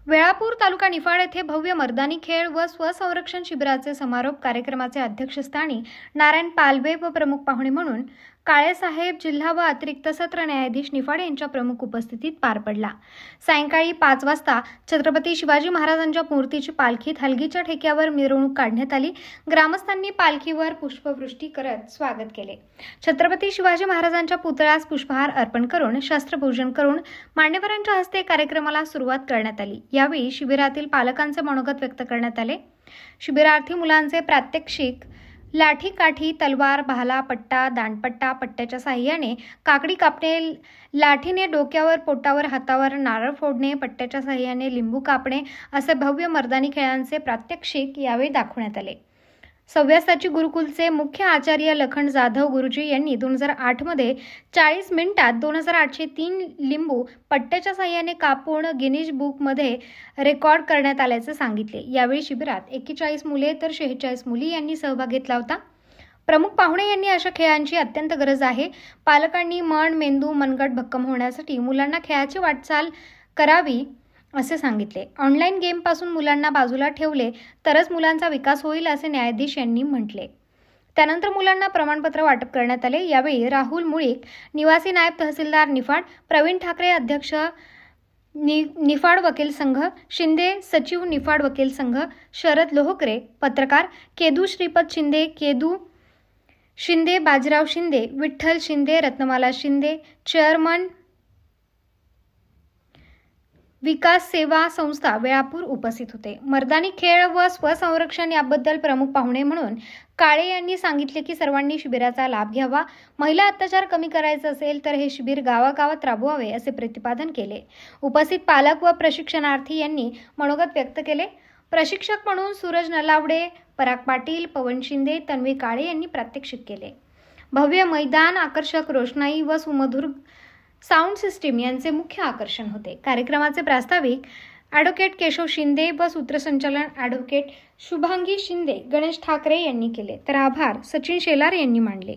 वेळापूर तालुका निफाड येथे भव्य मर्दानी खेळ व स्वसंरक्षण शिबिराचे समारोप कार्यक्रमाचे अध्यक्षस्थानी नारायण पालवे व प्रमुख पाहुणे म्हणून काळेसाहेब जिल्हा व अतिरिक्त सत्र न्यायाधीश निफाड यांच्या प्रमुख उपस्थितीत पार पडला। सायंकाळी 5 वाजता छत्रपती शिवाजी महाराजांच्या मूर्तीची पालखीत हलगीच्या ठेक्यावर मिरवणूक काढण्यात आली। ग्रामस्थांनी पालखीवर पुष्पवृष्टी करत स्वागत केले। छत्रपती शिवाजी महाराजांच्या पुतळ्यास पुष्पहार अर्पण करून शस्त्रपूजन करून मान्यवरांच्या हस्ते कार्यक्रमाला सुरुवात करण्यात आली। यावेळी शिबिरातील पालकांचे मनोगत व्यक्त करण्यात आले। शिबिरार्थी मुलांचे प्रात्यक्षिक लाठी काठी तलवार भाला पट्टा दांडपट्टा पट्ट्याच्या साहाय्याने काकडी कापणे, लाठीने डोक्यावर पोटावर हातावर नारळ फोडणे, पट्ट्याच्या साहाय्याने लिंबू कापणे असे भव्य मर्दानी खेळांचे प्रात्यक्षिक यावेळी दाखवण्यात आले। सव्यासाची गुरुकुलचे मुख्य आचार्य लखन जाधव गुरुजी यांनी 2008 मध्ये 40 मिनिटात 2803 लिंबू पट्ट्याच्या साहाय्याने कापून गिनीज बुक मध्ये रेकॉर्ड करण्यात आल्याचे सांगितले। यावेळी शिबिरात 41 मुले तर 46 मुली यांनी सहभाग घेतला होता। प्रमुख पाहुणे यांनी अशा खेळांची अत्यंत गरज आहे। पालकांनी मन मेंदू मनगट भक्कम होण्यासाठी मुलांना खेळाची वाटचाल करावी असे सांगितले। ऑनलाईन गेम पासून मुलांना बाजूला ठेवले तरच मुलांचा विकास होईल असे न्यायाधीश यांनी म्हटले। त्यानंतर मुलांना प्रमाणपत्र वाटप करण्यात आले। यावेळी राहुल मुळीक निवासी नायब तहसीलदार निफाड, प्रवीण ठाकरे अध्यक्ष निफाड वकील संघ, शिंदे सचिव निफाड वकील संघ, शरद लोहकरे पत्रकार, केदू श्रीपद शिंदे, केदू शिंदे, बाजीराव शिंदे, विठ्ठल शिंदे, रत्नमाला शिंदे, चेअरमन विकास सेवा संस्था वेळापूर उपस्थित होते। मर्दानी खेळ व स्वसंरक्षण याबद्दल प्रमुख पाहुणे म्हणून काळे यांनी सांगितले की सर्वांनी शिबिराचा लाभ घ्यावा। महिला अत्याचार कमी करायचा असेल तर हे शिबिर गावागावात राबवावे असे प्रतिपादन केले। उपस्थित पालक व प्रशिक्षणार्थी यांनी मनोगत व्यक्त केले। प्रशिक्षक म्हणून सूरज नलावडे, पराग पाटील, पवन शिंदे, तन्वी काळे यांनी प्रात्यक्षिक केले। भव्य मैदान, आकर्षक रोषणाई व सुमधुर साऊंड सिस्टीम यांचे मुख्य आकर्षण होते। कार्यक्रमाचे प्रास्ताविक ॲडव्होकेट केशव शिंदे व सूत्रसंचालन ॲडव्होकेट शुभांगी शिंदे, गणेश ठाकरे यांनी केले, तर आभार सचिन शेलार यांनी मानले।